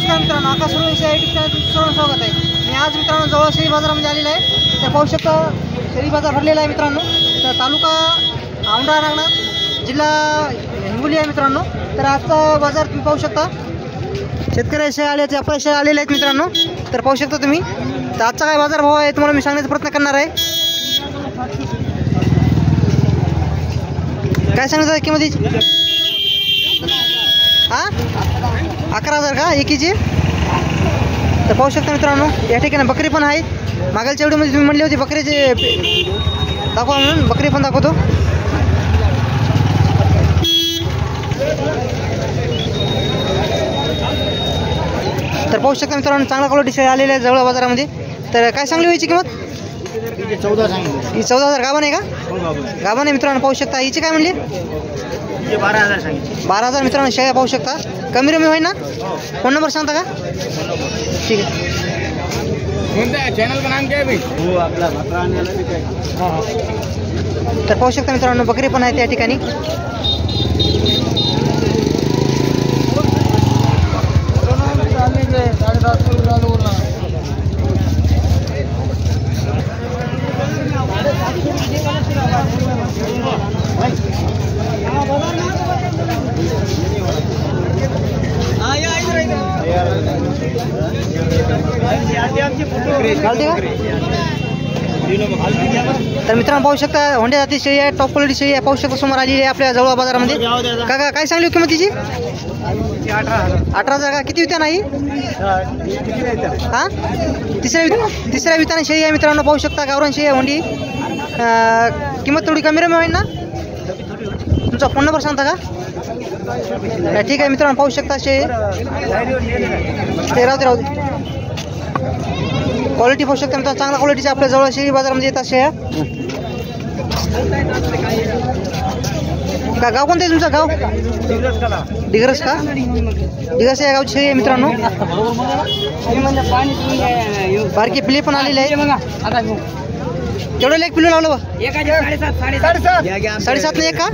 नमस्कार मित्रांनो, आकाश Survanshi YouTube channel तुमचं सर्व स्वागत आहे. मी आज मित्रांनो जवळ शेळी बाजारामध्ये आलेला आहे. तर पाहू शकता शेळी बाजार भरलेला आहे मित्रांनो. तर तालुका औंढा नागनाथ, जिल्हा हिंगोली आहे मित्रांनो. तर आजचा बाजार तुम्ही पाहू शकता. शेतकरी शेळ्या आले, व्यापारी शेळ्या आलेले आहेत मित्रांनो. तर पाहू शकता तुम्ही. तर आजचा काय बाजार भाव आहे तुम्हाला मी सांगण्याचा प्रयत्न करणार आहे. काय सांगण्याचं आहे किंमत? हां 11,000 का एकीची? तर पाहू शकता मित्रांनो, या ठिकाणी बकरी पण आहे. मागच्या व्हिडिओमध्ये तुम्ही म्हणली होती बकरीचे दाखवा म्हणून, बकरी पण दाखवतो. तर पाहू शकता मित्रांनो, चांगला क्वालिटी शेळ्या आलेल्या आहे जवळ बाजारामध्ये. तर काय सांगली व्हायची किंमत? 14,000 गाभण आहे का? गाभण आहे मित्रांनो. पाहू शकता. हिची काय म्हणली? 12,000 मित्रांनो शेळ्या पाहू शकता. कमी रमी होईल ना? फोन नंबर सांगता का? ठीक आहे. चॅनल का नाम क्या है भाई? हो आपला तर पाहू शकता मित्रांनो, बकरी पण आहे त्या ठिकाणी. तर मित्रांनो पाहू शकता, होंड्या जाती शेळी आहे, टॉप क्वालिटी शेळी आहे. पाहू शकता समोर आलेली आहे आपल्या जवळ बाजारामध्ये. काका काय सांगली किंमत तिची? 18,000 का? किती वित्या नाही? हां तिसऱ्या वित्याने शेळी आहे मित्रांनो. पाहू शकता गावरान शेळी आहे होंडी. किंमत थोडी कमी रमी होईल ना? तुमचा फोन नंबर सांगता का? ठीक आहे मित्रांनो, पाहू शकता शेळी. ते राहू दे. क्वालिटी पाहू शकता मित्रांनो, चांगल्या क्वालिटीच्या आपल्या जवळ शेळी बाजारामध्ये येतात शेळ्या. का गाव कोणतं आहे तुमचं? गाव डिग्रस का? डिग्रस या गावची शेळी आहे मित्रांनो. बारकी पिल्ले पण आलेले आहे. केवढं लेख पिल्लू लावलं बा? 7.5 ने 1 का?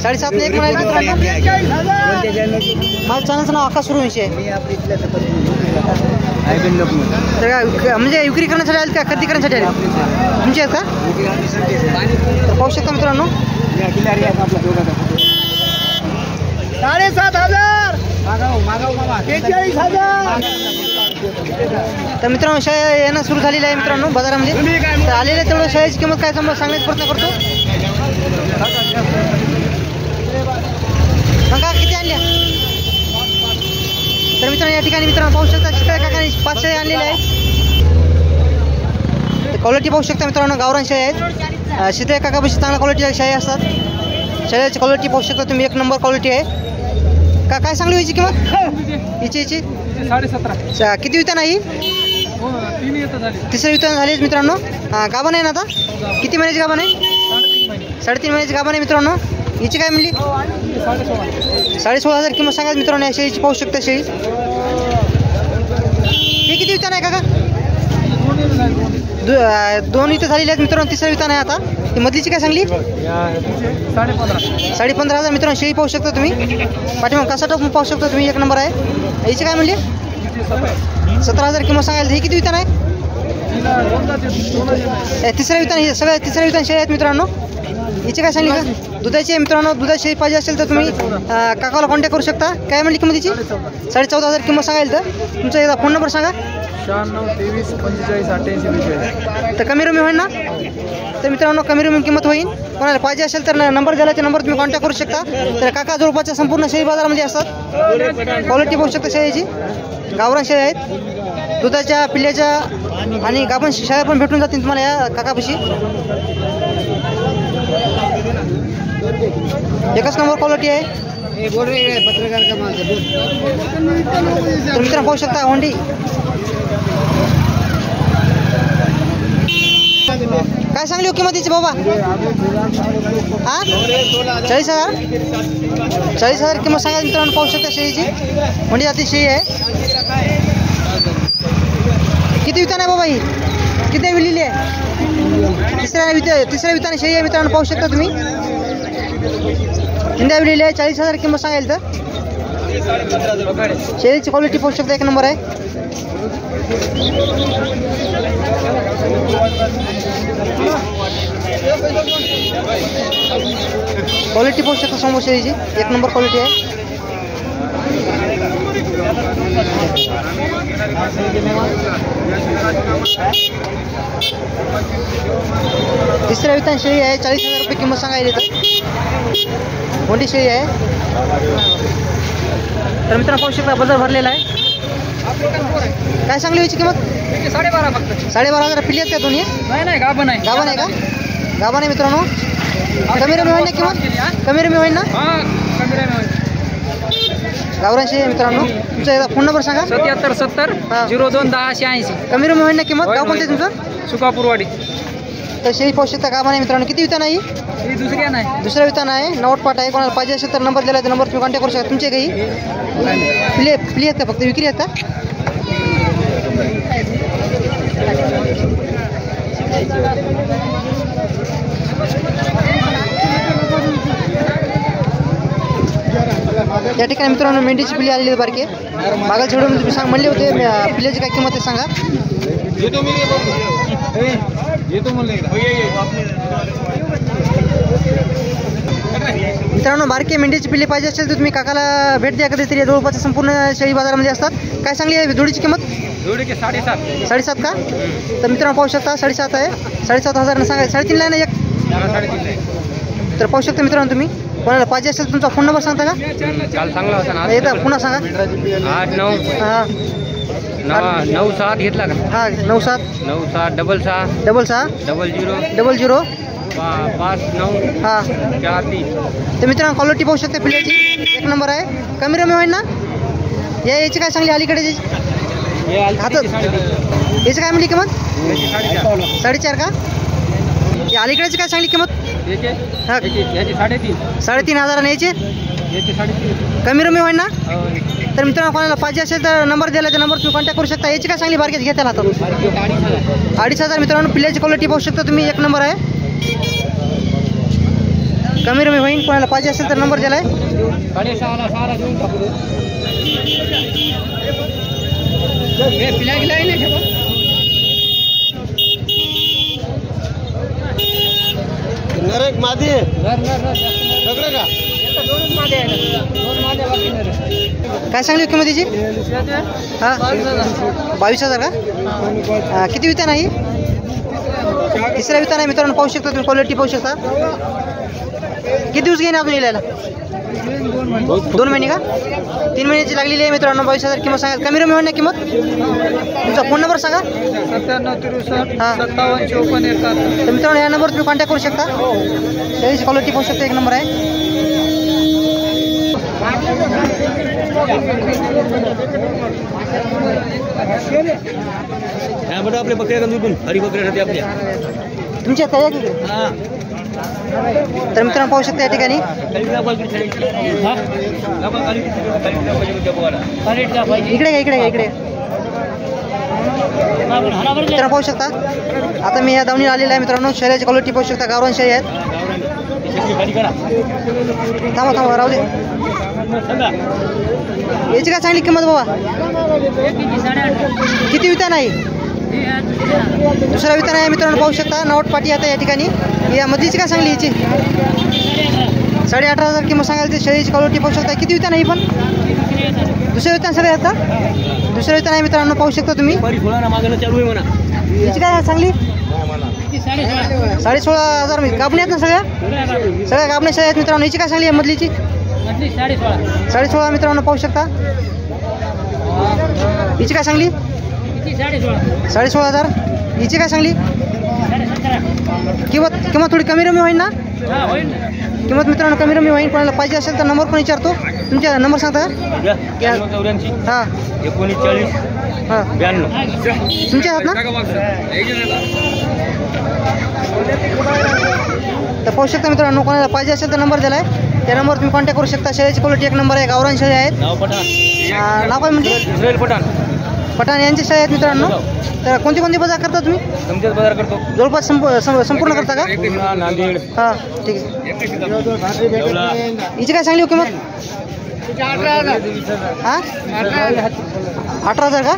7.5 ने 1 म्हणाले मित्रांनो. माझं चॅनलचं नाव आकाश सुरवंशी आहे. म्हणजे विक्री करण्यासाठी आले का खरेदी करण्यासाठी आले तुमचे आहेत का? तर पाहू शकता मित्रांनो. 7,500 तर मित्रांनो शेळ्या येणं सुरू झालेली आहे मित्रांनो बाजारामध्ये. तर आलेल्या तेवढं शेळ्याची किंमत काय सांगण्याचा प्रयत्न करतो. सांगा किती आणल्या? तर मित्रांनो या ठिकाणी मित्रांनो पाहू शकता शेळ्या काकाने 5 शेळ्या आणलेल्या आहेत. क्वालिटी पाहू शकता मित्रांनो, गावरान शेळ्या आहेत. शेळ्या काकापाशी चांगल्या क्वालिटीच्या शेळ्या असतात. शेळ्याची क्वालिटी पाहू शकता तुम्ही, 1 नंबर क्वालिटी आहे. का काय सांगली व्हायची किंमत हिची? 17.5. किती विता नाही? तिसऱ्या विता झाली मित्रांनो. गाभण आहे ना आता? किती महिन्याची गाभण आहे? 3.5 महिन्याची गाभण आहे मित्रांनो. हिची काय म्हणली? 16,500 किंमत सांगायची मित्रांनो या शेळीची. पाहू शकता शेळी. हे किती विता नाही काका? 2 विता झालेली आहेत मित्रांनो. तिसऱ्या विता नाही आता. ही मधलीची काय सांगली? 15,500 मित्रांनो शेळी पाहू शकता तुम्ही. पाठीमाग कसा टॉप पाहू शकता तुम्ही, 1 नंबर आहे. हिची काय म्हणली? 17,000 किंमत सांगायला. ही किती विता नाही? तिसऱ्या विताने. सगळ्या तिसऱ्या विताने शेळी आहेत मित्रांनो. हिची काय सांगली का? दुधाची आहे मित्रांनो. दुधाची शेळी पाहिजे असेल तर तुम्ही काकाला कॉन्टॅक्ट करू शकता. काय म्हणली किंमत तिची? 14,500 किंमत सांगायला. तर तुमचा एकदा फोन नंबर सांगा. 96 23 45 88 तर कमी रमी होईल ना? तर मित्रांनो कमी रमी किंमत होईल. कोणाला पाहिजे असेल तर नंबर दिला, त्या नंबर तुम्ही कॉन्टॅक्ट करू शकता. तर काका जवळपासच्या संपूर्ण शेळी बाजारामध्ये असतात. क्वालिटी पाहू शकता शेळीची. गावरान शेळ्या आहेत. दुधाच्या, पिल्ल्याच्या आणि गाभण शेळ्या पण भेटून जातील तुम्हाला या काकापाशी. 1 नंबर क्वालिटी आहे. तर मित्रांनो पाहू शकता होंडी. काय सांगली हो किंमतीची बाबा? हां 40,000. 40,000 किंमत सांगा मित्रांनो. पाहू शकता शेळीची. होंडी जाती शेळी आहे. किती वितान आहे बाबा ही? किती विलेली आहे? तिसऱ्या विताने शेळी आहे मित्रांनो. पाहू शकता तुम्ही. हिंद्या विलेली आहे. 40,000 किंमत सांगायला. तर शेळीची क्वालिटी पाहू शकता एक नंबर आहे. क्वालिटी पाहू शकता समोर शेळीची एक नंबर क्वालिटी आहे. तिसऱ्या वितान शेळी आहे. 40,000 रुपये किंमत सांगायली तर मोठी शेळी आहे. तर मित्रांनो पाहू शकता बाजार भरलेला आहे. काय सांगली याची किंमत? 12.5 फक्त. 12,500 पिल्ली आहेत का दोन्ही? नाही गाभण आहे. गाभण आहे का? गाभण आहे मित्रांनो. कमी रमी होईल ना किंमत? कमी रमी होईल ना? गावरान शेळी आहे मित्रांनो. तुमचा एकदा फोन नंबर सांगा. 7770 02 1080. कमी रमी होईल ना किंमत? गाव कोणते तुमचं? सुकापूरवाडी. तर शेळी पाहू शकता गाभण आहे मित्रांनो. किती वितान आहे? ही दुसरी नाही. दुसऱ्या वितान आहे. नवट पाट आहे. कोणाला पाहिजे असेल तर नंबर दिला तर नंबर तुम्ही कॉन्टॅक्ट करू शकता. तुमचे काही पिल्ली आहेत का? फक्त विक्री आहेत का? या ठिकाणी मित्रांनो मेंढीची पिल्ली आलेली आहे बारके. मागच्या व्हिडिओमध्ये तुम्ही म्हणले होते पिल्ल्याची काय किंमत आहे सांगा. मित्रांनो बारके मेंढीची पिल्ली पाहिजे असेल तर तुम्ही काकाला भेट द्या. कधीतरी जवळपास संपूर्ण शेळी बाजारामध्ये असतात. काय सांगली आहे जोडीची किंमत? 7.5 का? तर मित्रांनो पाहू शकता 7.5 आहे. 7.5 सांगा. 3.5 आहे ना एक? तर पाहू शकता मित्रांनो तुम्ही. कोणाला पाहिजे असेल तुमचा फोन नंबर सांगता का? काल चांगला होता ना. एकदा पुन्हा सांगा. 89 हां 97 घेतला का? हां 97 96 66 00 00 59 हां. 43. तर मित्रांनो क्वालिटी पाहू शकता पिल्ल्याची एक नंबर आहे. कमी रमी होईल ना? याची काय सांगली अलीकडे हातात याची काय म्हणली किंमत? 4.5 का? या अलीकडेची काय सांगली किंमत? 3.5 याची कमी रमी होईल ना? तर मित्रांनो कोणाला पाहिजे असेल तर नंबर दिला तर नंबर तुम्ही कॉन्टॅक्ट करू शकता. याची काय सांगली बारकेच घेताना आता 2.5 मित्रांनो पिल्ल्याची क्वालिटी पाहू शकता तुम्ही एक नंबर आहे. कमी रमी होईल. कोणाला पाहिजे असेल तर नंबर दिलाय. मादी काय सांगली किंमत त्याची? हां 22,000 का? किती विता नाही? तिसऱ्या विता नाही मित्रांनो पाहू शकता तुम्ही क्वालिटी पाहू शकता. किती दिवस घेईन अजून यायला? 2 महिने का? 3 महिन्याची लागलेली आहे मित्रांनो. 22,000 किंमत सांगा. कमी रमी होईल ना किंमत? तुमचा फोन नंबर सांगा. 97 हां 57 54 तर मित्रांनो या नंबर तुम्ही कॉन्टॅक्ट करू शकता. त्याची क्वालिटी पाहू शकता एक नंबर आहे. आपले बकऱ्या हरी बकऱ्या आपल्या तुमच्या तयार की? तर मित्रांनो पाहू शकता या ठिकाणी इकडे मित्रांनो पाहू शकता. आता मी या दावणी आलेला आहे मित्रांनो. शेळ्याची क्वालिटी पाहू शकता. गावरान शेळी आहेत. थांबा राहू दे. याची काय सांगली किंमत बाबा? किती विता नाही? दुसरा वितान आहे मित्रांनो पाहू शकता. नवट पाटी आता या ठिकाणी. या मधलीची काय सांगली याची? 18,500 किंमत सांगायला. शेळीची क्वालिटी पाहू शकता. किती वितान आहे पण? दुसऱ्या वितान सगळे आता दुसऱ्या वितान आहे मित्रांनो पाहू शकता तुम्ही. याची काय सांगली? 16,500 मी कापणी आहेत ना सगळ्या कापण्या शेळ्या आहेत मित्रांनो. याची काय सांगली मधलीची? 16.5 मित्रांनो पाहू शकता. हिची काय सांगली? 16,500. हिची काय सांगली? किंमत थोडी कमी रमी होईल ना? किंमत मित्रांनो कमी रमी होईल. कोणाला पाहिजे असेल तर नंबर पण विचारतो. तुमचा नंबर सांगता का? 84 हां 19 हां 92. तुमच्या हात ना? तर पाहू शकता मित्रांनो कोणाला पाहिजे असेल तर नंबर दिलाय. त्या नंबर तुम्ही कॉन्टॅक्ट करू शकता. शेळीची क्वालिटी एक नंबर आहे. गावरान शेळी आहेत. नाव काय म्हणते? इस्रायल पठाण यांची शाळा आहेत मित्रांनो. तर कोणती बाजार करता तुम्ही? तुमच्याच बाजार करतो. जवळपास संपूर्ण करता का? नांदेड. हां ठीक आहे. हिची काय सांगली हो किंमत? हां 18,000 का?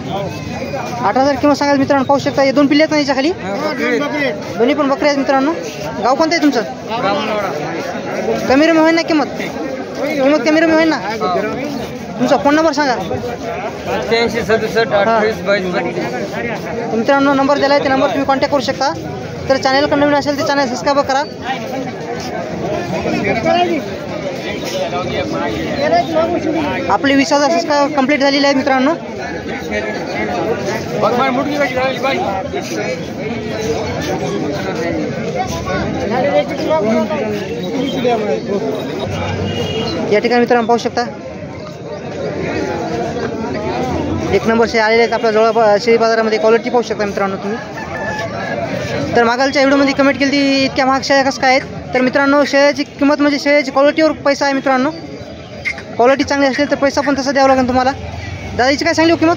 18,000 किंमत सांगायला मित्रांनो. पाहू शकता हे 2 पिल्ले आहेत ना याच्या खाली. दोन्ही पण बकरी आहेत मित्रांनो. गाव कोणतं आहे तुमचं? कमी रमी होईल ना किंमत कमी रमी होईल ना. तुमचा फोन नंबर सांगा. 8767 मित्रांनो नंबर दिला आहे, त्या नंबर तुम्ही कॉन्टॅक्ट करू शकता. तर चॅनलकडे नवीन असेल तर चॅनल सबस्क्राईब करा. आपले 20,000 सबस्क्राईब कंप्लीट झालेले आहेत मित्रांनो. या ठिकाणी मित्रांनो पाहू शकता 1 नंबर शेळ्या आलेले आहेत आपल्या जवळ शेळी बाजारामध्ये. क्वालिटी पाहू शकता मित्रांनो तुम्ही. तर मागालच्या व्हिडिओमध्ये कमेंट केली ती इतक्या महाग शेळ्या कसं काय आहेत. तर मित्रांनो शेळ्याची किंमत म्हणजे शेळ्याची क्वालिटीवर पैसा आहे मित्रांनो. क्वालिटी चांगली असेल तर पैसा पण तसा द्यावा लागेल तुम्हाला. दादाची काय सांगली हो किंमत?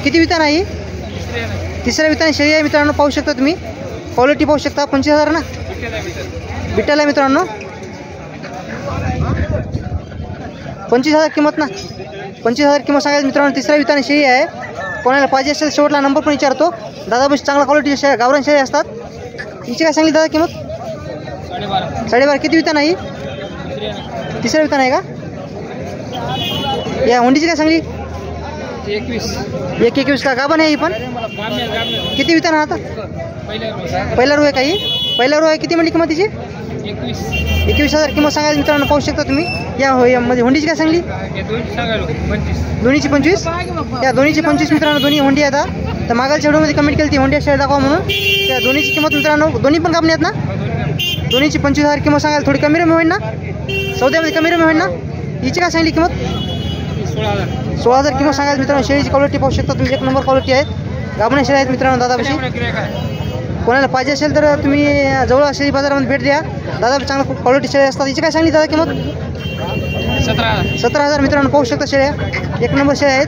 किती वितान आहे? तिसऱ्या वितान शेळी आहे मित्रांनो. पाहू शकता तुम्ही क्वालिटी पाहू शकता. 25,000 ना बिटाला मित्रांनो. 25,000 किंमत ना. 25,000 किंमत सांगायचं मित्रांनो. तिसऱ्या वितान शेळी आहे. कोणाला पाहिजे असेल शेवटला नंबर पण विचारतो. दादा बस चांगला क्वालिटीच्या शेळ्या गावरान शेळी असतात. हिची काय सांगली दादा किंमत? 12.5. किती वितान आहे? तिसऱ्या वितान आहे का? या हुंडीची काय सांगली? 21 का? गाभण आहे ही पण? किती वितान आहे आता? पहिला रू आहे काही? पहिला रू आहे. किती म्हणली किंमत तिची? 21,000 किंमत सांगायला मित्रांनो. पाहू शकता तुम्ही. या मध्ये हुंडीची काय सांगली? दोन्हीची 25. या दोन्हीची 25 मित्रांनो. दोन्ही हुंडी आहेत. तर मागालच्या व्हिडिओमध्ये कमेंट केली ती हुंडी शेअर दाखवा म्हणून. त्या दोन्हीची किंमत मित्रांनो. दोन्ही पण गाभणी आहेत ना. दोन्हीची 25,000 किंमत सांगायला. थोडी कमी रमी होईल ना. सौद्यामध्ये कमी रमी होईल ना. हिची काय सांगली किंमत? 16,000 किंमत सांगायला मित्रांनो. शेळीची क्वालिटी पाहू शकता तुम्ही. 1 नंबर क्वालिटी आहेत. गाभण्या शेळ्या आहेत मित्रांनो दादापाशी. कोणाला पाहिजे असेल तर तुम्ही जवळ शेळी बाजारामध्ये भेट द्या. दादा चांगला क्वालिटी शेळ्या असतात. हिची काय सांगली दादा किंमत? 17,000 मित्रांनो. पाहू शकता शेळ्या 1 नंबर शेळ्या आहेत.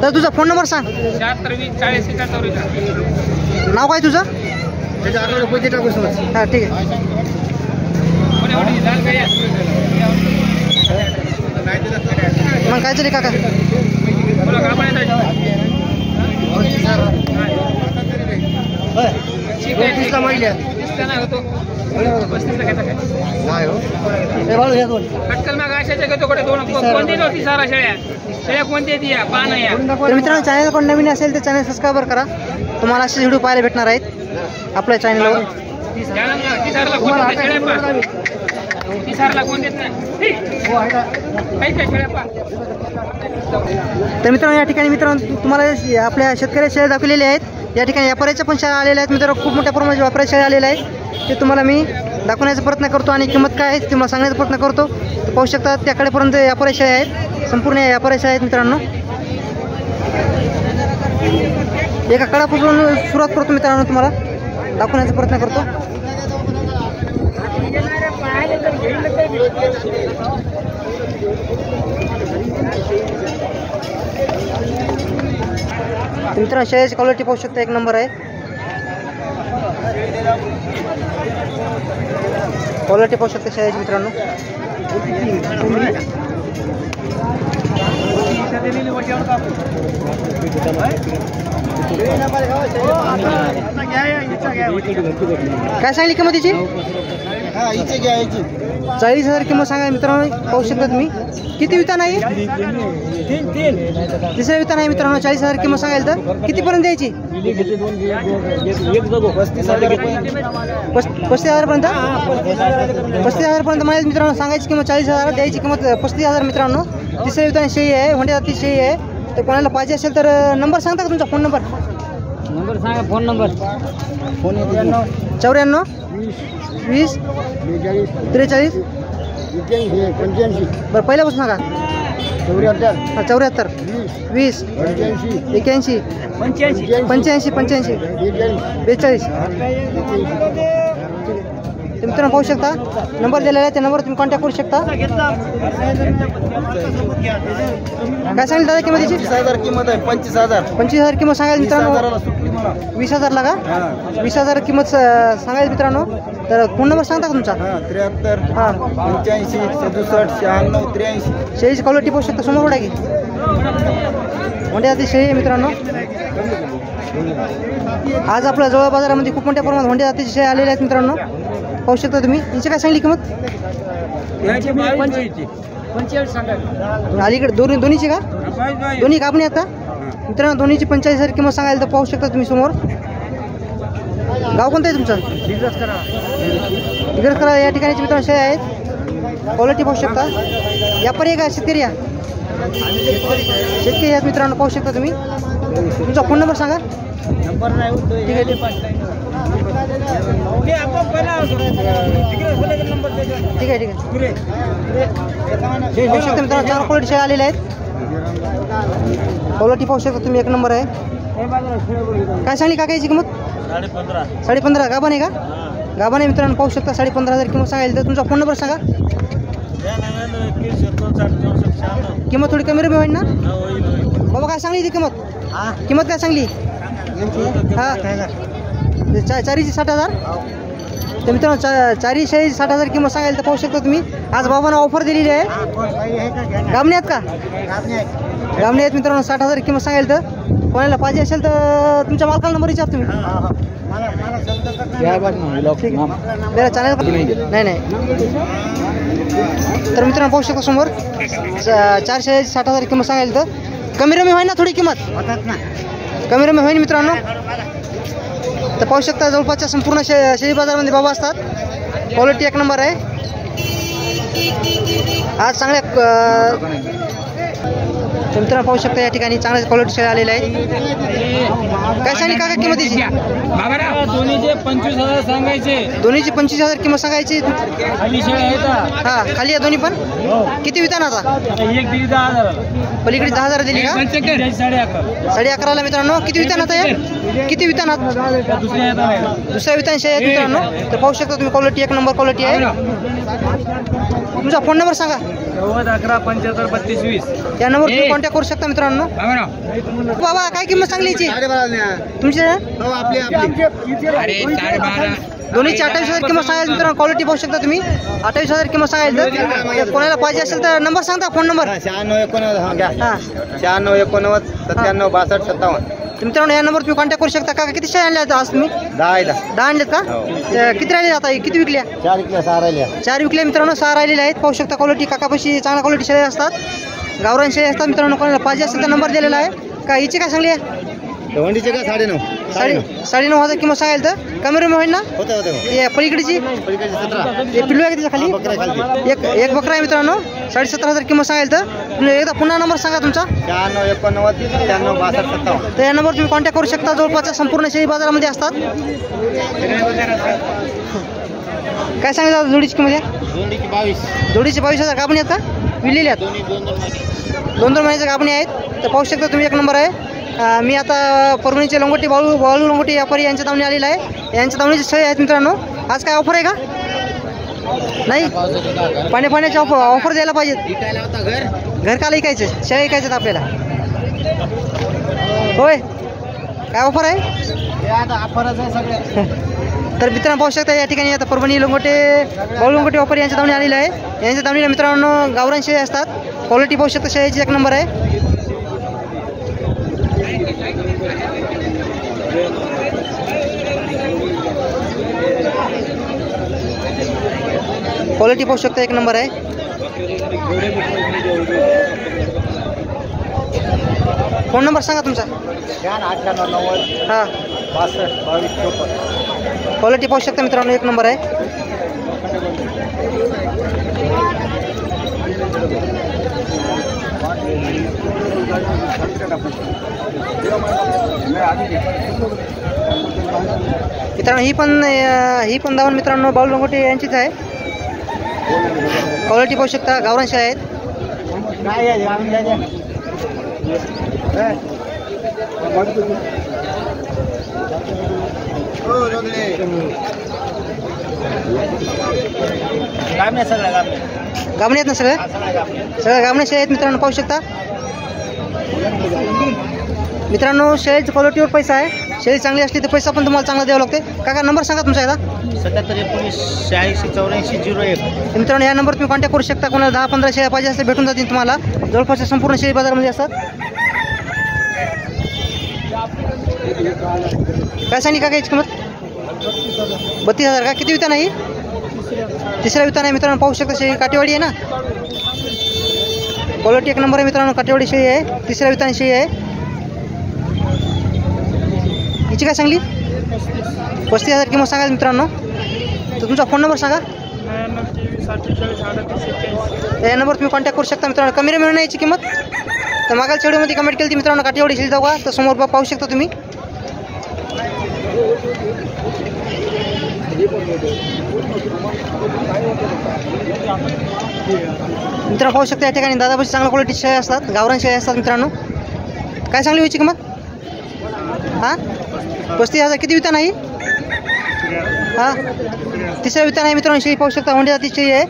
तर तुझा फोन नंबर सांग. 76 नाव काय तुझं? हां ठीक आहे. मग काय झाली काका? मित्रांनो चॅनल कोण नवीन असेल तर चॅनल सबस्क्राईब करा. तुम्हाला असे व्हिडिओ पाहायला भेटणार आहेत आपल्या चॅनलवर. तर मित्रांनो या ठिकाणी मित्रांनो तुम्हाला आपल्या शेतकऱ्या शेळ्या दाखवलेल्या आहेत. या ठिकाणी व्यापाऱ्याच्या पण शेळ्या आलेल्या आहेत मित्रांनो. खूप मोठ्या प्रमाणात व्यापारी शेळ्या आलेल्या आहेत. ते तुम्हाला मी दाखवण्याचा प्रयत्न करतो आणि किंमत काय आहे ते तुम्हाला सांगण्याचा प्रयत्न करतो. तर पाहू शकता त्याकडेपर्यंत व्यापारी शेळ्या आहेत. संपूर्ण व्यापारी शेळ्या आहेत मित्रांनो. एका कडापासून सुरुवात करतो मित्रांनो. तुम्हाला दाखवण्याचा प्रयत्न करतो. मित्रांनो शेळ्याची क्वालिटी पाहू शकता 1 नंबर आहे. क्वालिटी पाहू शकता शेळ्याची मित्रांनो. काय सांगली किंमत तिची? 40,000 किंमत सांगा मित्रांनो. पाहू शकता तुम्ही. किती वितान आहे? तिसऱ्या वितान आहे मित्रांनो. 40,000 किंमत सांगायला तर कितीपर्यंत द्यायची? 35,000 पर्यंत. 35,000 पर्यंत माहिती मित्रांनो. सांगायची किंमत 40,000, द्यायची किंमत 35,000 मित्रांनो. तिसऱ्या वितान शेळी आहे. होंडे जाती शेळी आहे. तर कोणाला पाहिजे असेल तर नंबर सांगता का तुमचा? फोन नंबर सांगा. फोन नंबर 94 20 43 बरं पहिल्यापासून सांगा. 74 20 81 85 42. तुम्ही मित्रांनो पाहू शकता नंबर दिलेला आहे. त्या नंबर तुम्ही कॉन्टॅक्ट करू शकता. काय सांगितलं दादा किंमत तिची? 20,000 किंमत आहे. 25,000 किंमत सांगायला मित्रांनो. 20,000 ला का? 20,000 किंमत सांगायला मित्रांनो. तर फोन नंबर सांगता का तुमचा? 73 हां 85 67 96 83. शेळीची क्वालिटी पाहू शकता समोर आहे की मोठ्या जाती शेळी आहे मित्रांनो. आज आपल्या जवळ बाजारामध्ये खूप मोठ्या प्रमाणात मोठ्या जातीची शेळी आलेल्या आहेत मित्रांनो. पाहू शकता तुम्ही. हिची काय सांगली किंमत? 45 सांगा. अलीकडे दोन्हीची का? दोन्ही कापणी आहेत का मित्रांनो? दोन्हीची 45,000 किंमत सांगायला तर पाहू शकता तुम्ही समोर. गाव कोणतं आहे तुमचं? इगरकरा या ठिकाणीचे मित्रांनो शेळ्या आहेत. क्वालिटी पाहू शकता. व्यापारी आहे का शेतकरी? या शेतकरी आहेत मित्रांनो. पाहू शकता तुम्ही. तुमचा फोन नंबर सांगा. नंबर नाही ठीक आहे ठीक ठीक आहे. पाहू शकता मित्रांनो चार क्वालिटी शेळ्या आलेल्या आहेत. क्वालिटी पाहू शकता तुम्ही एक नंबर आहे. काय सांगली काकाची किंमत? 15.5. गाभण आहे का? गाभण आहे मित्रांनो. पाहू शकता 15.5,000 किंमत सांगायला. तर तुमचा फोन नंबर सांगा. किंमत थोडी कमी होईल ना बाबा? काय सांगली ती किंमत? किंमत काय सांगली? हां चारीची 60,000. तर मित्रांनो चारी 60,000 किंमत सांगायला तर पाहू शकता तुम्ही. आज बाबांना ऑफर दिलेली आहे. गामणे आहेत का? गामणे आहेत मित्रांनो. 60,000 किंमत सांगायला तर कोणाला पाहिजे असेल तर तुमच्या मालकाला नंबर विचार तुम्ही. चॅनल नाही. तर मित्रांनो पाहू शकता समोर 460,000 किंमत सांगायला तर कमी रमी होईल ना थोडी किंमत? कमी रमी होईल मित्रांनो. तर पाहू शकता जवळपासच्या संपूर्ण शेळी बाजारामध्ये बाबा असतात. क्वालिटी एक नंबर आहे. आज चांगल्या मित्रांनो पाहू शकता या ठिकाणी चांगल्या क्वालिटी शेळ्या आलेल्या आहे. काय सांगली काका किंमतीची? दोन्हीचे 25,000 सांगायचे. दोन्हीची 25,000 किंमत सांगायची. खाली शेळ्या आहेत. हां खाली आहे दोन्ही पण. किती वितान आता? एक दिली 10,000. पलीकडे 10,000 दिली का? 11.5 मित्रांनो. किती वितान आता? किती वितान? दुसऱ्या वितान शेळ्या आहेत मित्रांनो. तर पाहू शकता तुम्ही क्वालिटी एक नंबर क्वालिटी आहे. तुमचा फोन नंबर सांगा. 90 11 75 32 20. या नंबर तुम्ही कॉन्टॅक्ट करू शकता मित्रांनो. बाबा काय किंमत सांगली याची तुमची? दोन्हीची 28,000 किंमत सांगायला मित्रांनो. क्वालिटी पाहू शकता तुम्ही. 28,000 किंमत सांगायला तर कोणाला पाहिजे असेल तर नंबर सांगता. फोन नंबर 96 89 हां 96 89 97 62 57. तर मित्रांनो या नंबर तुम्ही कॉन्टॅक्ट करू शकता. काका किती शेळ्या आणल्या आहेत आज तुम्ही? 10 आणलेत का? किती राहिले आता? किती विकल्या? 4 विकल्या 6 राहिल्या. 4 विकल्या मित्रांनो. 6 राहिलेल्या आहेत. पाहू शकता क्वालिटी काकापाशी चांगल्या क्वालिटी शेळ्या असतात. गावरान शेळ्या असतात मित्रांनो. कोणाला पाहिजे असेल तर नंबर दिलेला आहे. का हिची काय सांगली आहे? वंडीचे का 9.5 9,500 किंमत सांगायला तर कमी रमी होईल ना? होते पलीकडची 17 पिल्लू आहे त्याच्या खाली. एक बकरा आहे मित्रांनो. 17,500 किंमत सांगायला तर एकदा पुन्हा नंबर सांगा तुमचा. 96 89 93 62 57. तर या नंबर तुम्ही कॉन्टॅक्ट करू शकता. जवळपासच्या संपूर्ण शेळी बाजारामध्ये असतात. काय सांगितलं जोडीची किंमत आहे? जोडीची 22,000. गाभणी आहेत का? विलेल्या आहेत. 2-2 महिन्याच्या गाभणी आहेत. तर पाहू शकता तुम्ही एक नंबर आहे. मी आता परभणीचे लंगोटी बाळू लंगोटी व्यापारी यांच्या दावणी आलेला आहे. यांच्या दावणीचे शेळी आहेत मित्रांनो. आज काय ऑफर आहे का? नाही पाण्याची ऑफर द्यायला पाहिजे. घर काला ऐकायचं शेळ्या ऐकायचं आपल्याला होय. काय ऑफर आहे? तर मित्रांनो पाहू शकता या ठिकाणी आता परभणी लंगोटे बाळू लंगोटे व्यापारी यांच्या दावणी आलेला आहे. यांच्या दावणीला मित्रांनो गावरान शेळी असतात. क्वालिटी पाहू शकता शेळीची एक नंबर आहे. क्वालिटी पाहू शकता एक नंबर आहे. फोन नंबर सांगा तुमचा. 98 हां 62 22 54. क्वालिटी पाहू शकता मित्रांनो एक नंबर आहे. मित्रांनो ही पण दावण मित्रांनो बाळू लंगोटे यांचीच आहे. क्वालिटी पाहू शकता गावरान शेळ्या आहेत. गामणे आहेत ना सगळ्या गामणे शेळ्या आहेत मित्रांनो. पाहू शकता मित्रांनो शेळीच्या क्वालिटीवर पैसा आहे. शेळी चांगली असली तर पैसा पण तुम्हाला चांगला द्यावा लागते. काका नंबर सांगा तुमचा एकदा. 77 मित्रांनो या नंबर तुम्ही कॉन्टॅक्ट करू शकता. कोणाला 10-15 शेळ्या पाहिजे असते भेटून जातील तुम्हाला. जवळपासच्या संपूर्ण शेळी बाजारामध्ये असतात. काय सांगली काका याची किंमत? 32,000 का? किती वितान आहे? तिसऱ्या वितान आहे मित्रांनो. पाहू शकता शेळी काटेवाडी आहे ना. क्वालिटी एक नंबर आहे मित्रांनो. काटेवाडी शेळी आहे. तिसऱ्या वितान शेळी आहे. हिची काय सांगली? 35,000 किंमत सांगाल मित्रांनो. तर तुमचा फोन नंबर सांगा. या नंबर तुम्ही कॉन्टॅक्ट करू शकता मित्रांनो. कमी मिळून याची किंमत तर मागाल व्हिडिओमध्ये कमेंट केली मित्रांनो. काटेवाडी शेळी जाऊ का तर समोर पाहू शकता तुम्ही. मित्रांनो पाहू शकता या ठिकाणी दादापाशी चांगल्या क्वालिटी शेळ्या असतात. गावरान शेळ्या असतात मित्रांनो. काय सांगली याची किंमत? हां 35,000. किती वितान आहे? हां तिसऱ्या वितान आहे मित्रांनो. शेळी पाहू शकता. होंडे जातीची शेळी आहे.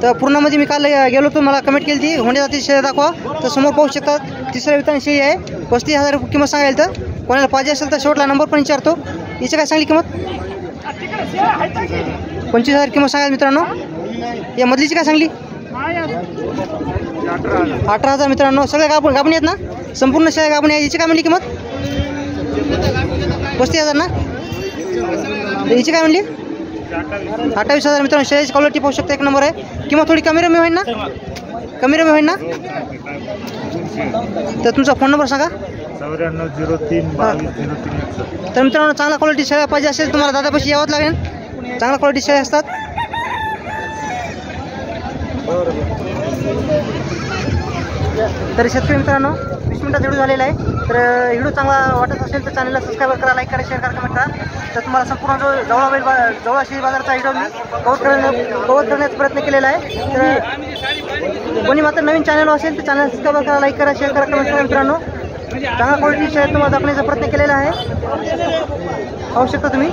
तर पूर्णमध्ये मी काल गेलो होतो. मला कमेंट केली ती होंडे जातीची शेळी दाखवा. तर समोर पाहू शकता तिसऱ्या वितान शेळी आहे. 35,000 किंमत सांगायला. तर कोणाला पाहिजे असेल तर शेवटला नंबर पण विचारतो. हिची काय सांगली किंमत? 25,000 किंमत सांगायला मित्रांनो. या मधलीची काय सांगली? 18,000 मित्रांनो. सगळे गाभण आहेत ना. संपूर्ण शेळ्या गाभण आहे. हिची काय म्हणली किंमत? 35,000 ना. हिची काय म्हणली? 28,000 मित्रांनो. शेळ्याची क्वालिटी पाहू शकता एक नंबर आहे. किंमत थोडी कमी रमी होईल ना. कमी रमी होईल ना. तर तुमचा फोन नंबर सांगा. 9403220361. तर मित्रांनो चांगला क्वालिटी शेळ्या पाहिजे असेल तुम्हाला दादापाशी यावंच लागेल. चांगला क्वालिटी शेळ्या असतात. तर शेतकरी मित्रांनो 20 मिनिटात व्हिडिओ झालेला आहे. तर व्हिडिओ चांगला वाटत असेल तर चॅनलला सबस्क्राईब करा, लाईक करा, शेअर करा, कमेंट करा. तर तुम्हाला संपूर्ण जो जवळा शेळी बाजाराचा व्हिडिओ मी कव्हर करण्याचा प्रयत्न केलेला आहे. तर कोणी मात्र नवीन चॅनल असेल तर चॅनल सबस्क्राईब करा, लाईक करा, शेअर करा, कमेंट करा. मित्रांनो चांगला क्वालिटी शेअर तुम्हाला दाखवण्याचा प्रयत्न केलेला आहे. पाहू शकता तुम्ही.